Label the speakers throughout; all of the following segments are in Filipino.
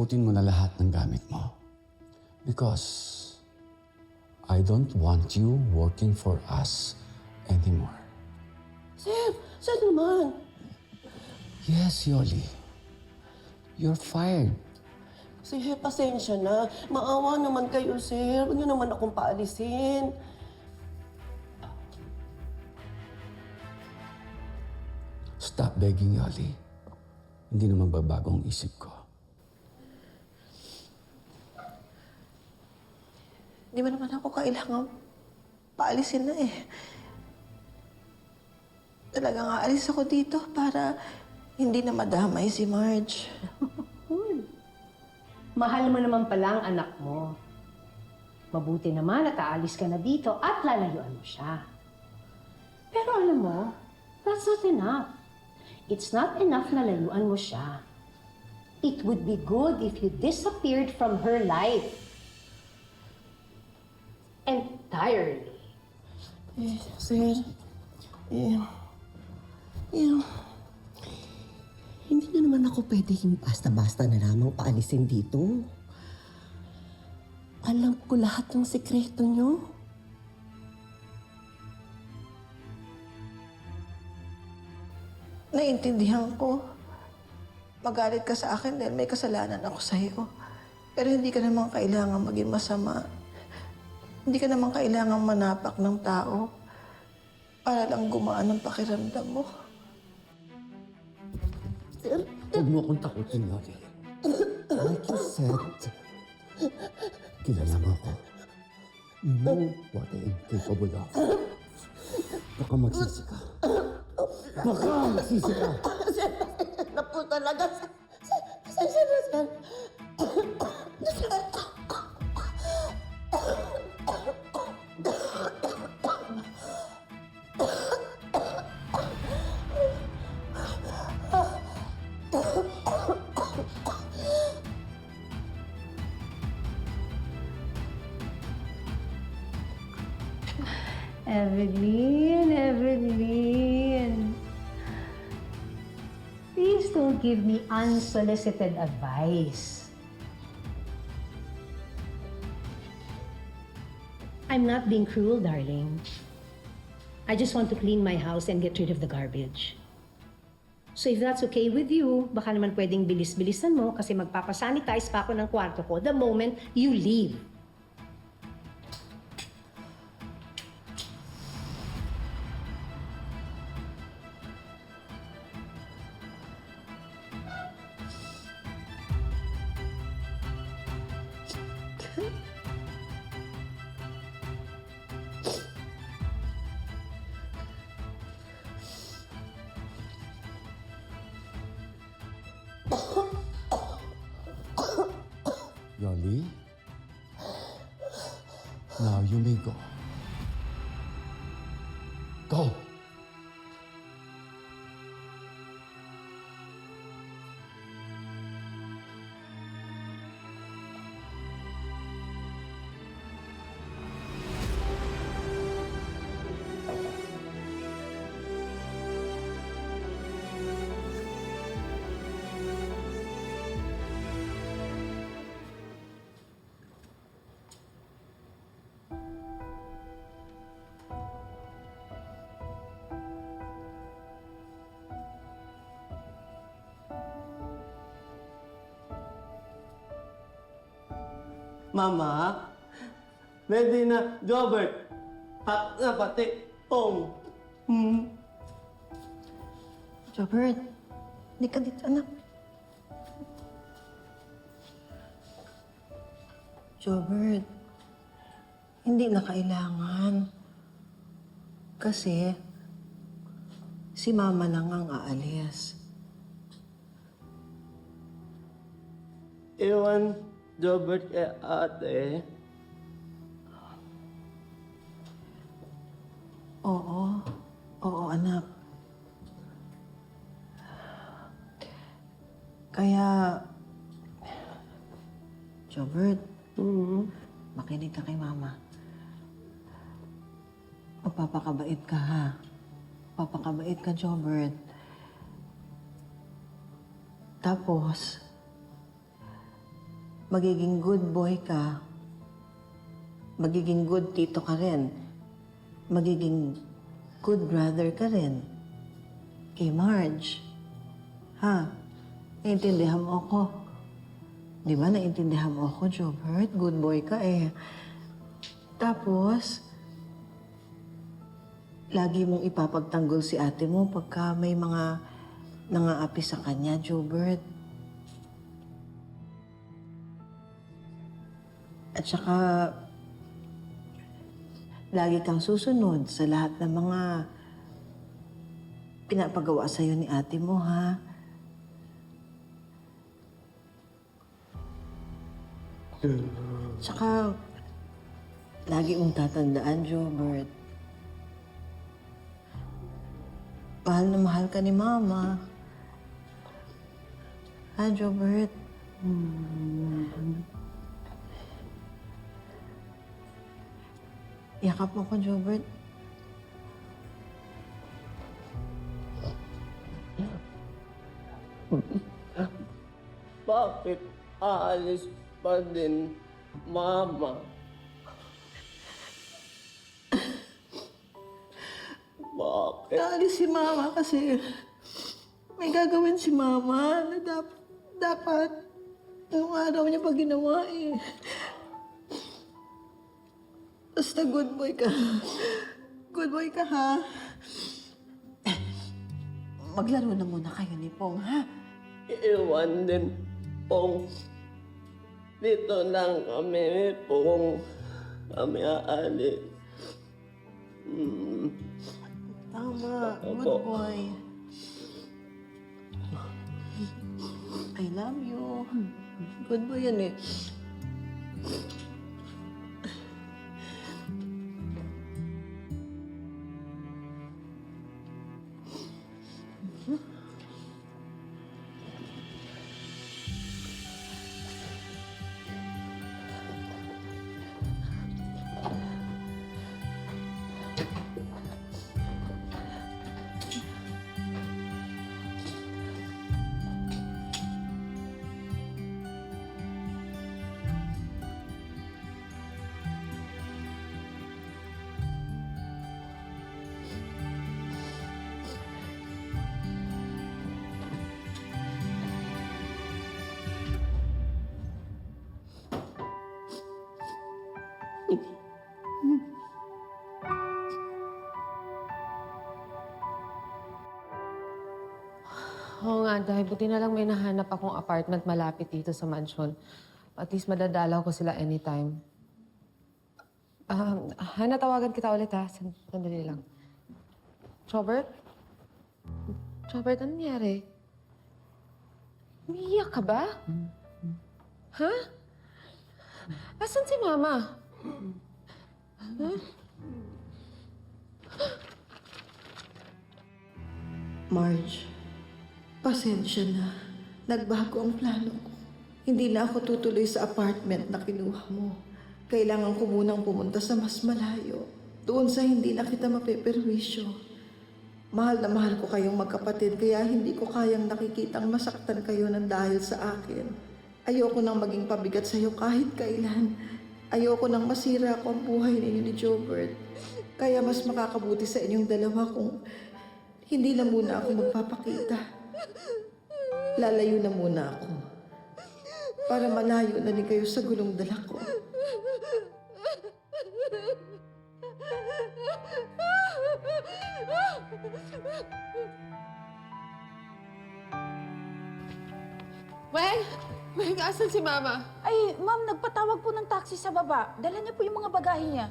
Speaker 1: sakutin mo na lahat ng gamit mo. Because I don't want you working for us anymore.
Speaker 2: Sir, sir naman.
Speaker 1: Yes, Yoli. You're fired.
Speaker 2: Sir, pasensya na. Maawa naman kayo, sir. Huwag niyo naman akong paalisin.
Speaker 1: Stop begging, Yoli. Hindi na magbabago ang isip ko.
Speaker 2: Di ba naman ako kailangan paalisin na eh. Talagang aalis ako dito para hindi na madamay si Marge.
Speaker 3: Mahal mo naman pala ang anak mo. Mabuti naman at aalis ka na dito at lalayuan mo siya. Pero alam mo, that's not enough. It's not enough na layuan mo siya. It would be good if you disappeared from her life. Entirely.
Speaker 2: Sir, hindi na naman ako pwedeng basta-basta na lamang paalisin dito. Alam ko lahat ng sekreto niyo. Naiintindihan ko. Magalit ka sa akin dahil may kasalanan ako sa iyo. Pero hindi ka naman kailangan maging masama. Hindi ka naman kailangan manapak ng tao para lang gumaan ang pakiramdam mo.
Speaker 1: Huwag mo akong takutin, Yoli. Like you said, kilala mo ako. You know what I am capable of. Baka magsisi ka. Baka magsisi ka.
Speaker 2: Na po talaga. Sir.
Speaker 3: Evelyn. Please don't give me unsolicited advice. I'm not being cruel, darling. I just want to clean my house and get rid of the garbage. So if that's okay with you, baka naman pwedeng bilis-bilisan mo kasi magpapasanitize pa ako ng kwarto ko the moment you leave.
Speaker 1: Yoli, now you may go. Go!
Speaker 4: Mama, ready na, Jobert. Hot na pati, Pong.
Speaker 2: Jobert, hindi ka dito, anak. Jobert, hindi na kailangan. Kasi, si Mama lang ang aalis.
Speaker 4: Iwan, Jobert kay ate.
Speaker 2: Oo, anak. Kaya, Jobert, makinig ka kay Mama. Magpapakabait ka, ha? Papakabait ka, Jobert. Tapos, magiging good boy ka, magiging good tito ka rin, magiging good brother ka rin kay Marge. Ha? Naiintindihan mo ako? Di ba naiintindihan mo ako, Jobert? Good boy ka eh. Tapos, lagi mong ipapagtanggol si ate mo pagka may mga nangaapi sa kanya, Jobert. At saka, lagi kang susunod sa lahat ng mga pinapagawa sa'yo ni ate mo, ha? Tsaka, lagi mong tatandaan, Jobert. Mahal na mahal ka ni Mama. Ha, Jobert? Yakap mo ko, Jobert.
Speaker 4: Bakit aalis pa din, Mama? Bakit?
Speaker 2: Naalis si Mama kasi may gagawin si Mama na dapat nung araw niya pa ginawa eh. Basta good boy ka. Good boy ka, ha? Maglaro na muna kayo ni Pong, ha?
Speaker 4: Iwan din pong dito lang kami kung kami aalis.
Speaker 2: Tama. Good
Speaker 4: Opo.
Speaker 2: boy. I love you. Good boy yan eh.
Speaker 5: Oo nga, dahil buti na lang may nahanap akong apartment malapit dito sa mansion. At least madadalaw ko sila anytime. Hana, tawagan kita ulit ha. Sandali lang. Robert? Robert, ano nangyari? Umiiyak ka ba? Ha? Asan si Mama?
Speaker 2: Marge, pasensya na. Nagbago ang plano ko. Hindi na ako tutuloy sa apartment na kinuha mo. Kailangan ko munang pumunta sa mas malayo. Doon sa hindi na kita mapeperwisyo. Mahal na mahal ko kayong magkapatid, kaya hindi ko kayang nakikitang masaktan kayo ng dahil sa akin. Ayoko nang maging pabigat sa'yo kahit kailan. Ayoko nang masira ko ang buhay ninyo ni Jobert. Kaya mas makakabuti sa inyong dalawa kung hindi na muna ako magpapakita. Lalayo na muna ako. Para malayo na din kayo sa gulong dala ko.
Speaker 5: Weng! Weng, asan si Mama?
Speaker 6: Ay, ma'am, nagpatawag po ng taxi sa baba. Dala niya po yung mga bagahe niya.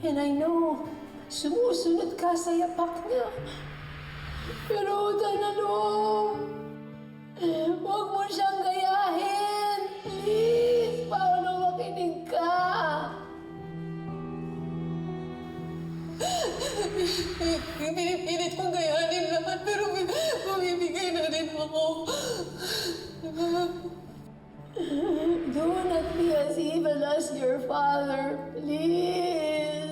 Speaker 3: And I know, sumusunod ka sa yapak niya. Pero tanalo, huwag mo siyang gayahin.
Speaker 5: pinipilit kong gayanin lahat, pero bumibigay na rin ako.
Speaker 7: Do not be as evil as your father, please.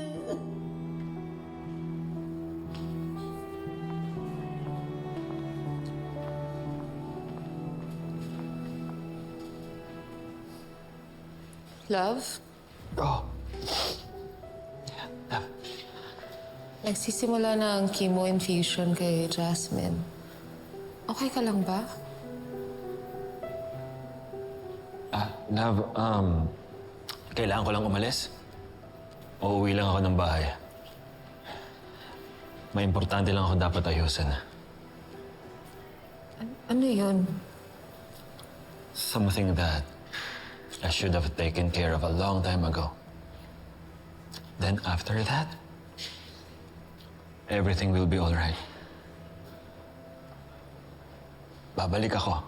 Speaker 5: Love?
Speaker 1: Oh,
Speaker 5: Nagsisimula na ang chemo infusion kay Jasmine. Okay ka lang ba?
Speaker 8: Love, kailangan ko lang umalis. Uuwi lang ako ng bahay. May importante lang ako dapat ayusin.
Speaker 5: Ano yun?
Speaker 8: Something that I should have taken care of a long time ago. Then after that, everything will be all right. Babalik ako.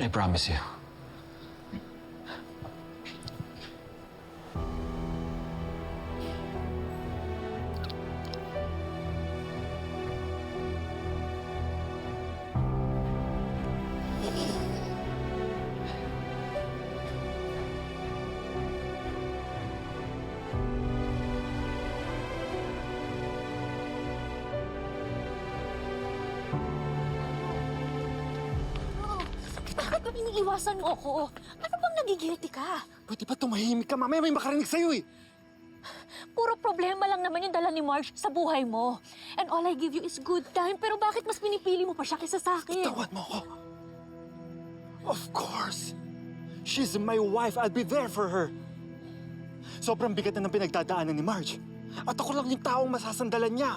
Speaker 8: I promise you.
Speaker 6: Bakit ba iniiwasan mo ako? Ano bang nagigilty ka?
Speaker 1: pwede ba tumahimik ka? Mamaya may makarinig sa'yo eh.
Speaker 6: Puro problema lang naman yung dala ni Marge sa buhay mo. And all I give you is good time, pero bakit mas pinipili mo pa siya kaysa sa akin?
Speaker 1: Tawad mo ako. Of course. She's my wife. I'll be there for her. Sobrang bigat na ng pinagdadaanan ni Marge. At ako lang yung taong masasandalan niya.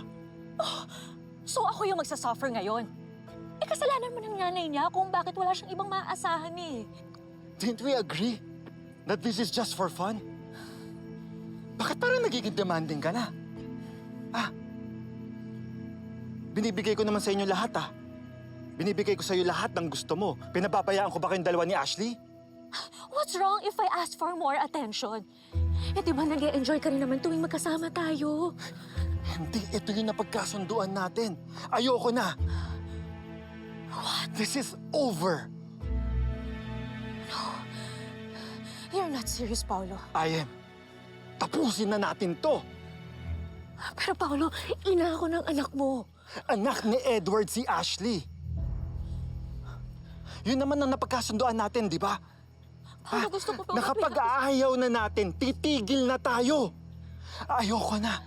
Speaker 6: So ako yung magsasuffer ngayon? Eh, kasalanan mo ng nanay niya kung bakit wala siyang ibang maaasahan eh.
Speaker 1: Didn't we agree that this is just for fun? Bakit parang nagiging demanding ka na? Binibigay ko naman sa inyo lahat Binibigay ko sa iyo lahat ng gusto mo. Pinababayaan ko ba kayong dalawa ni Ashley?
Speaker 6: What's wrong if I ask for more attention? Eh, di ba nag-e-enjoy ka rin naman tuwing magkasama tayo?
Speaker 1: Hindi, ito yung napagkasunduan natin. Ayoko na.
Speaker 6: What?
Speaker 1: This is over.
Speaker 6: You're not serious, Paolo.
Speaker 1: I am. Tapusin na natin to.
Speaker 6: Pero Paolo, ina ako ng anak mo.
Speaker 1: Anak ni Edward si Ashley. Yun naman ang napagkasunduan natin, di ba?
Speaker 6: Paolo, gusto ko pa
Speaker 1: Nakapag-aayaw na natin, titigil na tayo. Ayoko na.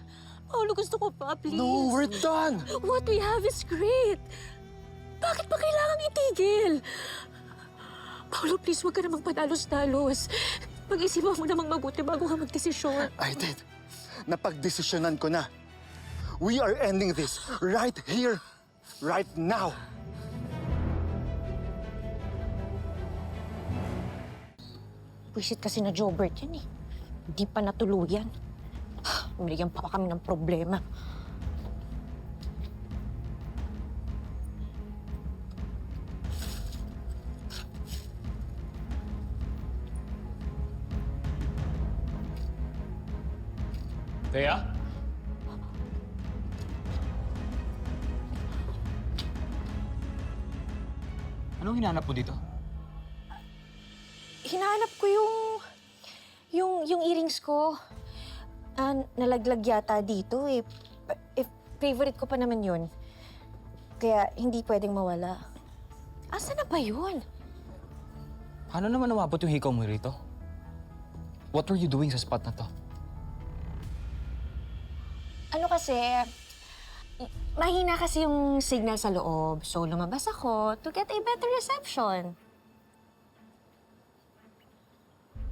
Speaker 6: Paolo, gusto ko pa, please.
Speaker 1: No, we're done.
Speaker 6: What we have is great. Bakit pa kailangan itigil? Paolo, please, huwag ka namang padalos-dalos. Pag-isipan mo namang mabuti bago ka magdesisyon.
Speaker 1: I did. Napagdesisyonan ko na. We are ending this right here, right now.
Speaker 6: Wisit kasi na Jobert yan eh. Hindi pa natuluyan. Binigyan pa kami ng problema.
Speaker 8: Thea? Anong hinahanap mo dito?
Speaker 6: Hinahanap ko yung earrings ko. Nalaglag yata dito eh. Favorite ko pa naman yun. Kaya hindi pwedeng mawala. Asa na ba yun?
Speaker 9: Paano naman umabot yung hikaw mo rito? What were you doing sa spot na to?
Speaker 6: Ano kasi, mahina kasi yung signal sa loob. So lumabas ako to get a better reception.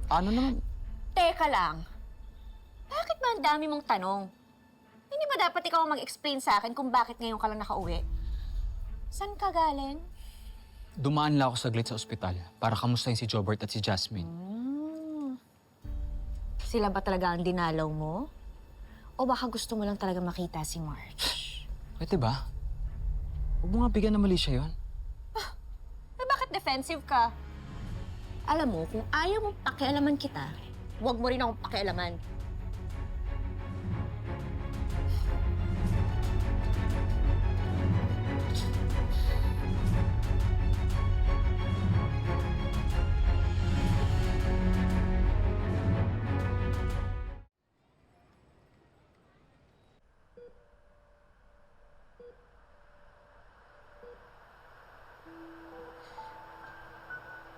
Speaker 9: Ano naman?
Speaker 6: Teka lang. Bakit ba ang dami mong tanong? Hindi ba dapat ikaw ang mag-explain sa akin kung bakit ngayon ka lang nakauwi? Saan ka galing?
Speaker 9: Dumaan lang ako saglit sa ospital para kamustahin si Jobert at si Jasmine.
Speaker 6: Sila ba talaga ang dinalaw mo? O baka gusto mo lang talaga makita si Marge?
Speaker 9: Pwede ba? Huwag mo nga bigyan na mali siya yun.
Speaker 6: Eh, bakit defensive ka? Alam mo, kung ayaw mong pakialaman kita, huwag mo rin akong pakialaman.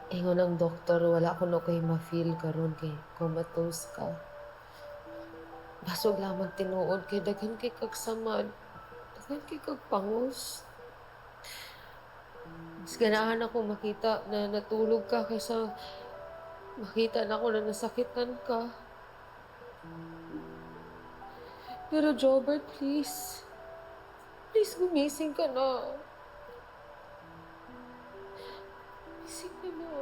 Speaker 5: Ingon ng doktor, wala ko na kayo ma-feel karon kay comatose ka. Basog lamang tinuod kay daghan kay kagsamad. Daghan kay kagpangos. Mas ganahan ako makita na natulog ka kaysa makita na ako na nasakitan ka. Pero Jobert, please. Please, gumising ka na. Gising ka na.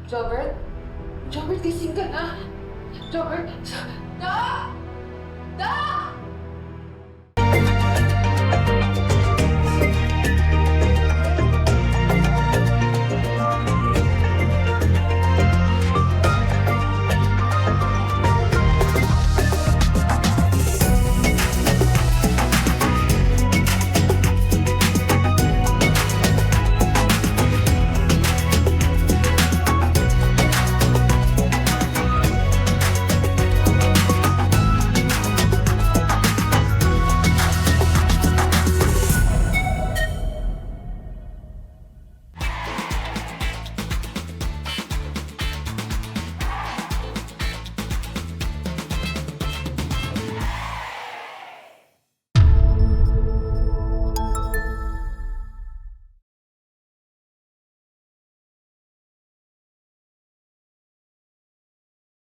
Speaker 5: Jobert? Jobert, gising ka na. Jobert! Da! Da!